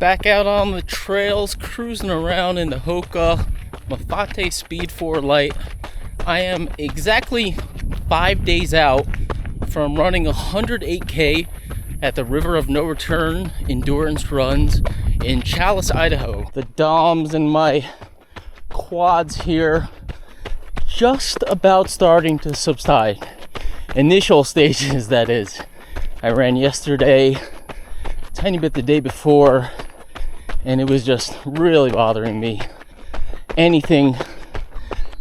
back out on the trails, cruising around in the Hoka Mafate Speed 4 Lite. I am exactly 5 days out from running 108K at the River of No Return endurance runs in Chalice, Idaho. The DOMs and my quads here just about starting to subside. Initial stages, that is. I ran yesterday, tiny bit the day before, and it was just really bothering me. Anything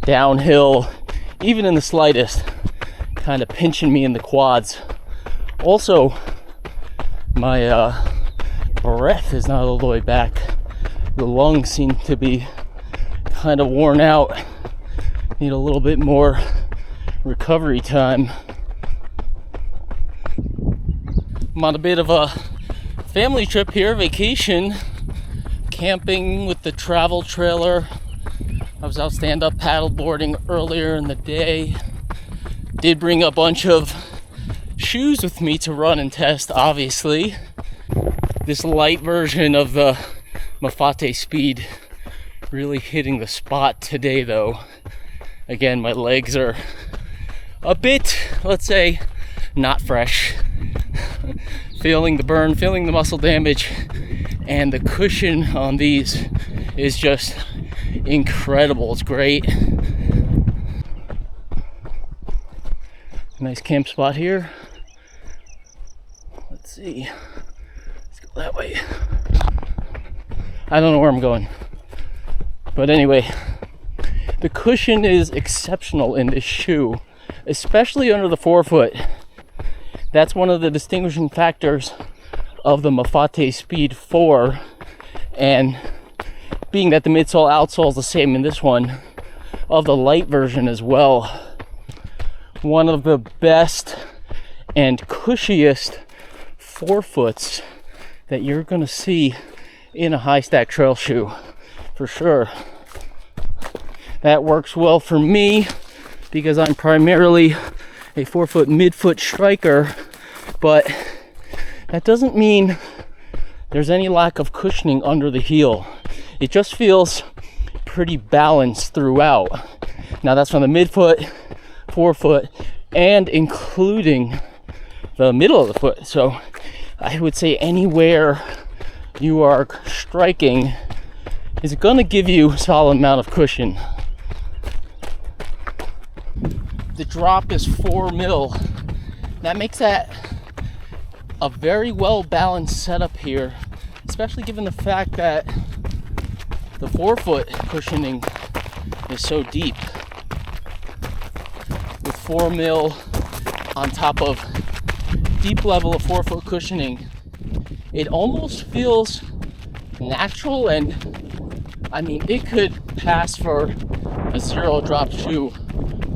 downhill, even in the slightest, kind of pinching me in the quads. Also, my breath is not all the way back. The lungs seem to be kind of worn out. Need a little bit more recovery time. I'm on a bit of a family trip here, vacation, camping with the travel trailer. I was out stand-up paddleboarding earlier in the day. Did bring a bunch of shoes with me to run and test, obviously. This light version of the Mafate Speed really hitting the spot today, though. Again, my legs are a bit, let's say, not fresh. Feeling the burn, feeling the muscle damage, and the cushion on these is just incredible. It's great. Nice camp spot here. Let's see. Let's go that way. I don't know where I'm going. But anyway, the cushion is exceptional in this shoe, especially under the forefoot. That's one of the distinguishing factors of the Mafate Speed 4, and being that the midsole outsole is the same in this one, of the light version as well. One of the best and cushiest forefoots that you're going to see in a high stack trail shoe, for sure. That works well for me because I'm primarily a forefoot midfoot striker, but that doesn't mean there's any lack of cushioning under the heel. It just feels pretty balanced throughout. Now that's from the midfoot, forefoot, and including the middle of the foot. So I would say anywhere you are striking is going to give you a solid amount of cushion. The drop is 4 mil. That makes that a very well balanced setup here, especially given the fact that the forefoot cushioning is so deep. With 4 mil on top of deep level of forefoot cushioning, it almost feels natural, and I mean, it could pass for a zero drop shoe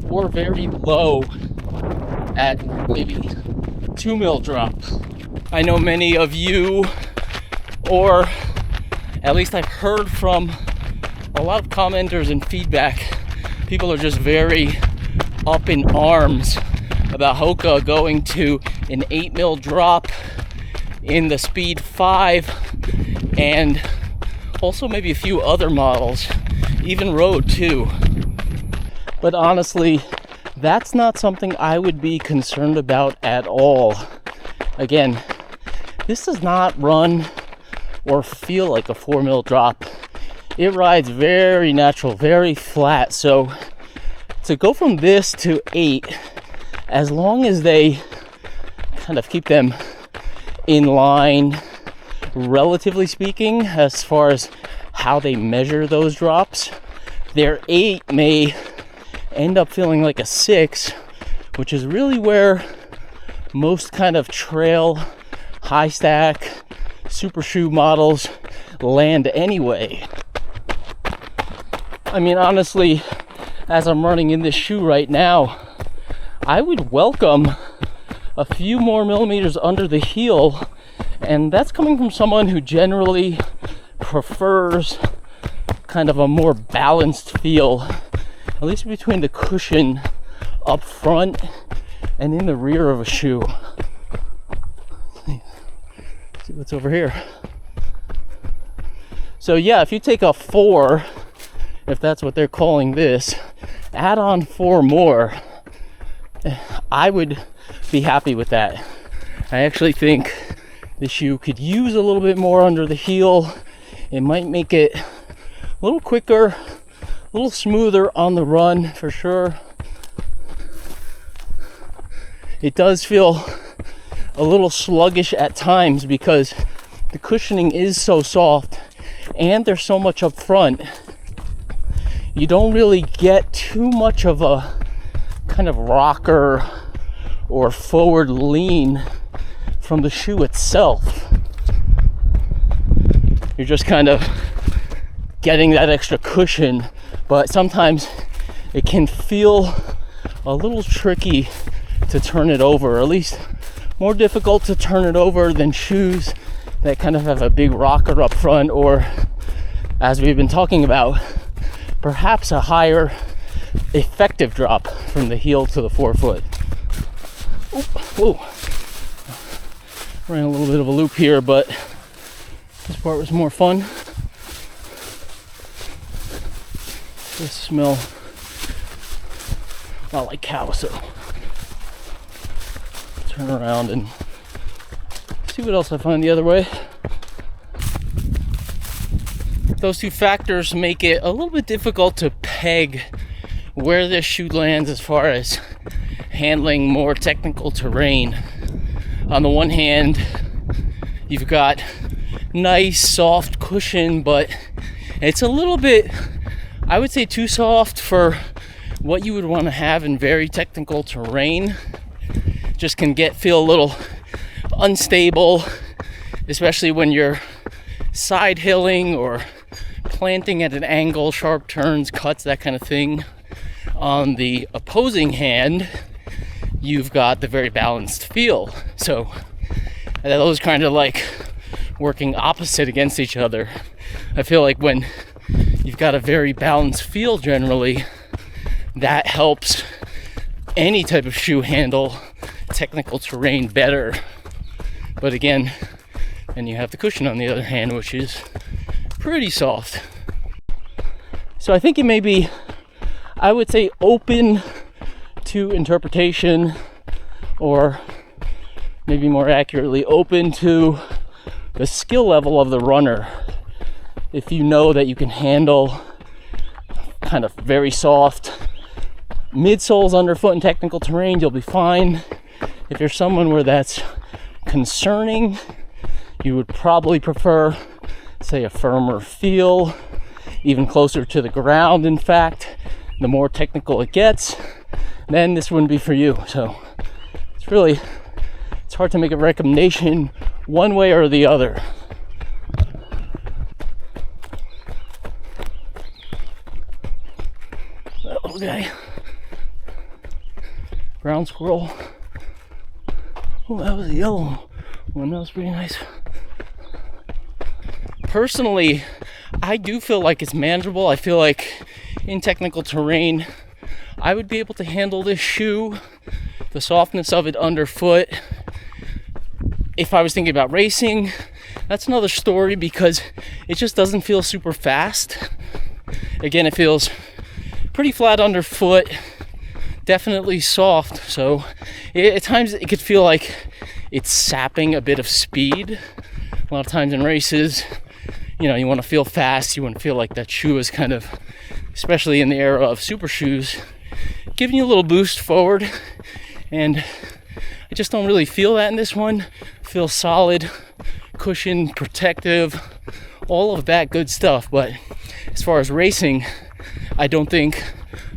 or very low at maybe 2 mil drop. I know many of you, or at least I've heard from a lot of commenters and feedback, people are just very up in arms about Hoka going to an 8 mil drop in the Speed 5, and also maybe a few other models, even Road too. But honestly, that's not something I would be concerned about at all. Again, this does not run or feel like a 4 mil drop. It rides very natural, very flat. So to go from this to 8, as long as they kind of keep them in line, relatively speaking, as far as how they measure those drops, their 8 may end up feeling like a 6, which is really where most kind of trail, high stack, super shoe models land anyway. I mean, honestly, as I'm running in this shoe right now, I would welcome a few more millimeters under the heel, and that's coming from someone who generally prefers kind of a more balanced feel, at least between the cushion up front and in the rear of a shoe. Let's see what's over here. So yeah, if you take a 4, if that's what they're calling this, add on 4 more, I would be happy with that. I actually think the shoe could use a little bit more under the heel. It might make it a little quicker, a little smoother on the run for sure. It does feel a little sluggish at times because the cushioning is so soft and there's so much up front. You don't really get too much of a kind of rocker or forward lean from the shoe itself. You're just kind of getting that extra cushion, but sometimes it can feel a little tricky to turn it over, or at least more difficult to turn it over than shoes that kind of have a big rocker up front, or, as we've been talking about, perhaps a higher effective drop from the heel to the forefoot. Whoa. Ran a little bit of a loop here, but this part was more fun. This smell a lot like cow, so turn around and see what else I find the other way. Those two factors make it a little bit difficult to peg where this shoe lands as far as handling more technical terrain. On the one hand, you've got nice soft cushion, but it's a little bit, I would say, too soft for what you would want to have in very technical terrain. Just can feel a little unstable, especially when you're side hilling or planting at an angle, sharp turns, cuts, that kind of thing. On the opposing hand, you've got the very balanced feel. So those kind of like working opposite against each other. I feel like when you've got a very balanced feel generally, that helps any type of shoe handle technical terrain better. But again, and you have the cushion on the other hand, which is pretty soft. So I think it may be, I would say, open to interpretation, or maybe more accurately, open to the skill level of the runner. If you know that you can handle kind of very soft midsoles underfoot in technical terrain, you'll be fine. If you're someone where that's concerning, you would probably prefer, say, a firmer feel, even closer to the ground. In fact, the more technical it gets, then this wouldn't be for you. So it's hard to make a recommendation one way or the other. Okay. Ground squirrel. Oh, that was a yellow one. That was pretty nice. Personally, I do feel like it's manageable. I feel like in technical terrain, I would be able to handle this shoe, the softness of it underfoot. If I was thinking about racing, that's another story because it just doesn't feel super fast. Again, it feels pretty flat underfoot, definitely soft. So at times it could feel like it's sapping a bit of speed. A lot of times in races, you want to feel fast. You want to feel like that shoe is kind of, especially in the era of super shoes, giving you a little boost forward. And I just don't really feel that in this one. Feel solid, cushion, protective, all of that good stuff. But as far as racing, I don't think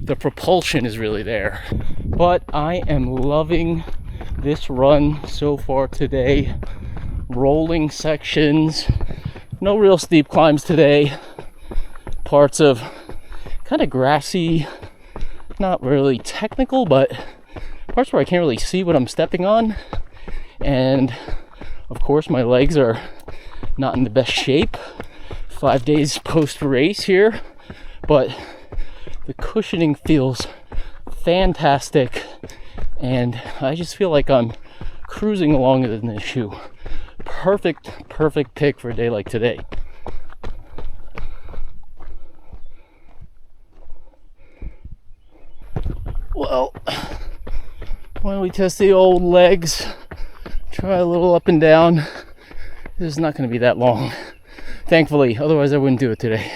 the propulsion is really there. But I am loving this run so far today. Rolling sections, no real steep climbs today. Parts of kind of grassy, not really technical, but parts where I can't really see what I'm stepping on. And of course my legs are not in the best shape 5 days post race here, but the cushioning feels fantastic, and I just feel like I'm cruising along in this shoe. Perfect pick for a day like today. Why don't we test the old legs? Try a little up and down. This is not going to be that long, thankfully. Otherwise, I wouldn't do it today.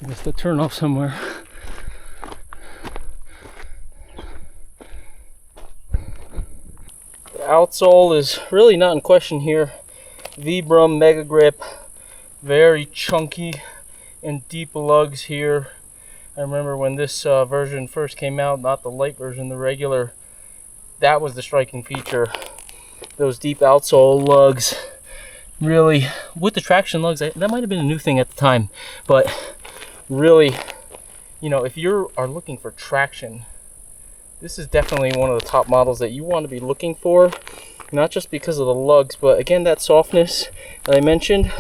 I missed the turn off somewhere. The outsole is really not in question here. Vibram Mega Grip, very chunky and deep lugs here. I remember when this version first came out, not the light version, the regular, that was the striking feature. Those deep outsole lugs, really, with the traction lugs, that might have been a new thing at the time, but really, you know, if you are looking for traction, this is definitely one of the top models that you want to be looking for, not just because of the lugs, but again, that softness that I mentioned.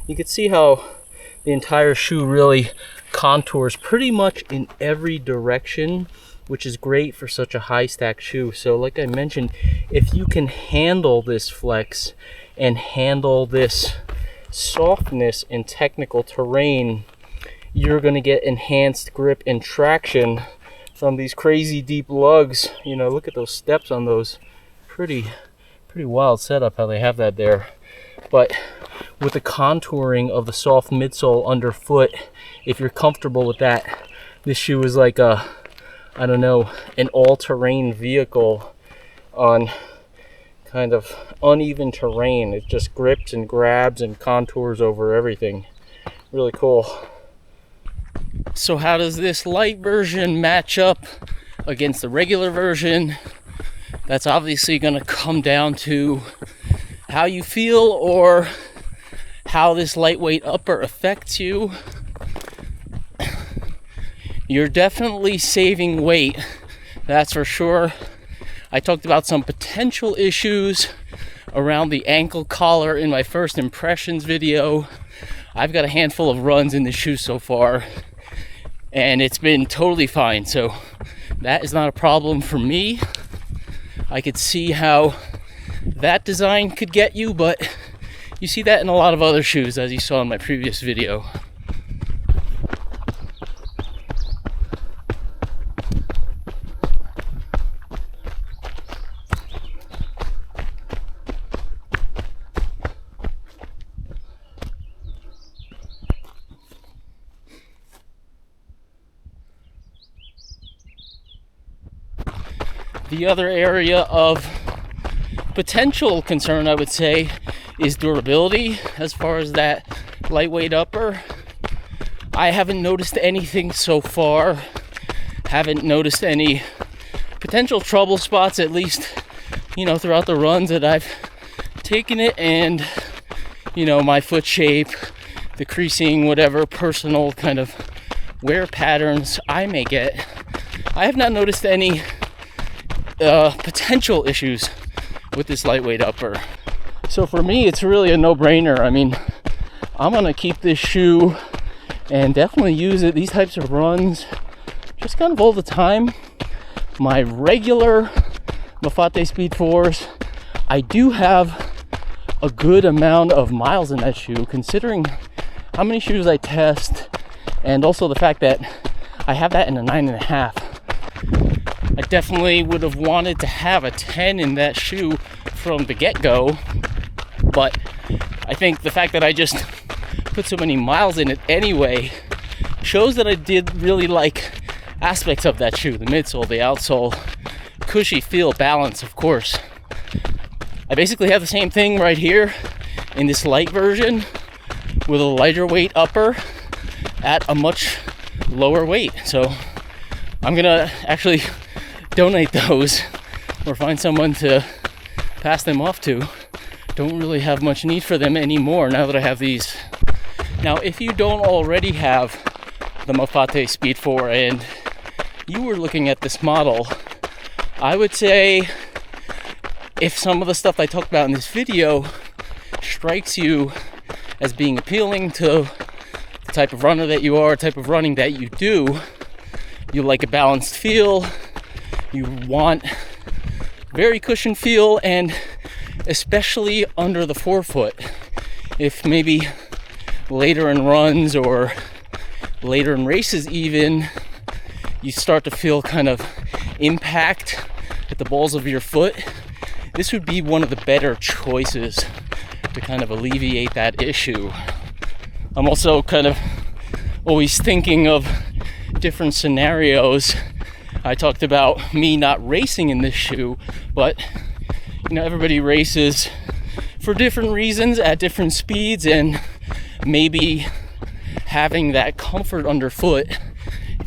You can see how the entire shoe really contours pretty much in every direction, which is great for such a high stack shoe. So like I mentioned, if you can handle this flex and handle this softness in technical terrain, you're going to get enhanced grip and traction from these crazy deep lugs. You know, look at those steps on those. Pretty wild setup how they have that there. But with the contouring of the soft midsole underfoot, if you're comfortable with that, this shoe is like a, I don't know, an all-terrain vehicle on kind of uneven terrain. It just grips and grabs and contours over everything. Really cool. So how does this light version match up against the regular version? That's obviously going to come down to how you feel or how this lightweight upper affects you. You're definitely saving weight, that's for sure. I talked about some potential issues around the ankle collar in my first impressions video. I've got a handful of runs in the shoe so far, and it's been totally fine, so that is not a problem for me. I could see how that design could get you, but you see that in a lot of other shoes, as you saw in my previous video. The other area of potential concern, I would say, is durability. As far as that lightweight upper, I haven't noticed anything so far. Haven't noticed any potential trouble spots, at least, you know, throughout the runs that I've taken it, and, you know, my foot shape, the creasing, whatever personal kind of wear patterns I may get. I have not noticed any potential issues with this lightweight upper. So for me, it's really a no-brainer. I mean, I'm gonna keep this shoe and definitely use it these types of runs just kind of all the time. My regular Mafate Speed 4s, I do have a good amount of miles in that shoe, considering how many shoes I test, and also the fact that I have that in a 9.5. I definitely would have wanted to have a 10 in that shoe from the get-go, but I think the fact that I just put so many miles in it anyway shows that I did really like aspects of that shoe. The midsole, the outsole, cushy feel, balance, of course. I basically have the same thing right here in this light version with a lighter weight upper at a much lower weight. So I'm gonna actually donate those or find someone to pass them off to. Don't really have much need for them anymore now that I have these. Now, if you don't already have the Mafate Speed 4 and you were looking at this model, I would say if some of the stuff I talked about in this video strikes you as being appealing to the type of runner that you are, type of running that you do, you like a balanced feel, you want very cushioned feel, and especially under the forefoot. If maybe later in runs or later in races even, you start to feel kind of impact at the balls of your foot, this would be one of the better choices to kind of alleviate that issue. I'm also kind of always thinking of different scenarios. I talked about me not racing in this shoe, but you know, everybody races for different reasons at different speeds, and maybe having that comfort underfoot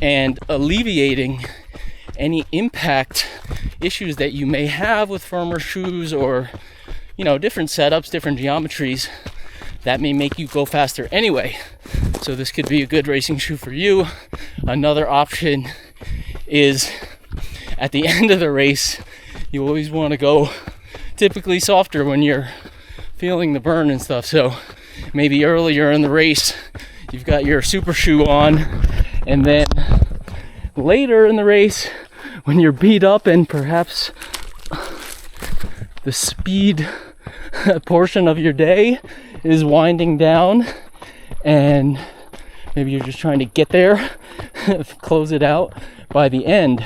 and alleviating any impact issues that you may have with firmer shoes, or you know, different setups, different geometries that may make you go faster anyway. So this could be a good racing shoe for you. Another option is at the end of the race, you always want to go typically softer when you're feeling the burn and stuff. So maybe earlier in the race you've got your super shoe on, and then later in the race when you're beat up and perhaps the speed portion of your day is winding down and maybe you're just trying to get there, close it out by the end,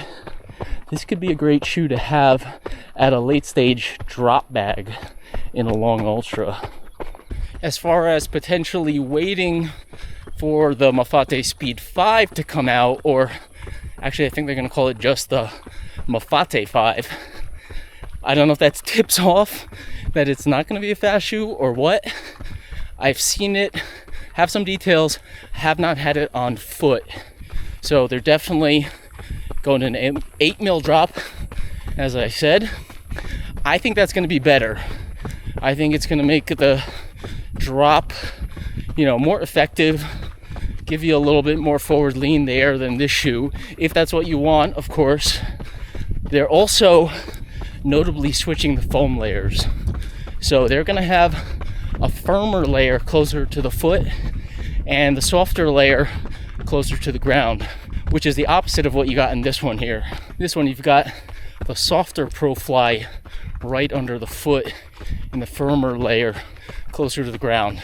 this could be a great shoe to have at a late stage drop bag in a long ultra. As far as potentially waiting for the Mafate Speed 5 to come out, or actually I think they're going to call it just the Mafate 5. I don't know if that's tips off that it's not going to be a fast shoe or what. I've seen it, have some details, have not had it on foot. So they're definitely going to an 8 mil drop, as I said. I think that's going to be better. I think it's going to make the drop, you know, more effective, give you a little bit more forward lean there than this shoe, if that's what you want, of course. They're also notably switching the foam layers. So they're going to have a firmer layer closer to the foot and the softer layer closer to the ground, which is the opposite of what you got in this one here. This one, you've got the softer ProFly right under the foot and the firmer layer closer to the ground.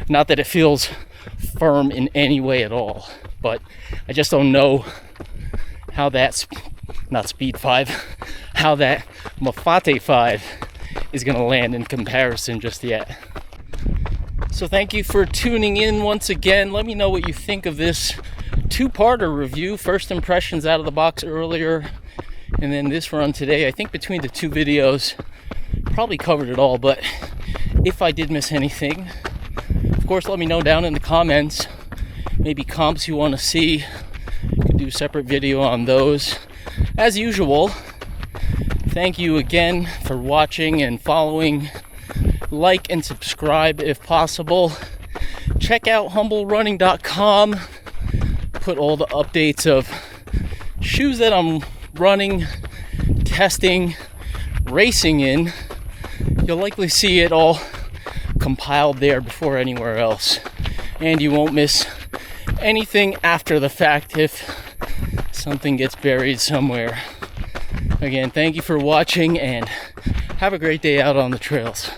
Not that it feels firm in any way at all, but I just don't know how that's not Speed 5, how that Mafate 5 is going to land in comparison just yet. So thank you for tuning in once again. Let me know what you think of this two-parter review. First impressions out of the box earlier, and then this run today. I think between the two videos, probably covered it all, but if I did miss anything, of course, let me know down in the comments. Maybe comps you want to see. Could do a separate video on those. As usual, thank you again for watching and following. Like and subscribe if possible. Check out humblerunning.com. Put all the updates of shoes that I'm running, testing, racing in. You'll likely see it all compiled there before anywhere else. And you won't miss anything after the fact if something gets buried somewhere. Again, thank you for watching and have a great day out on the trails.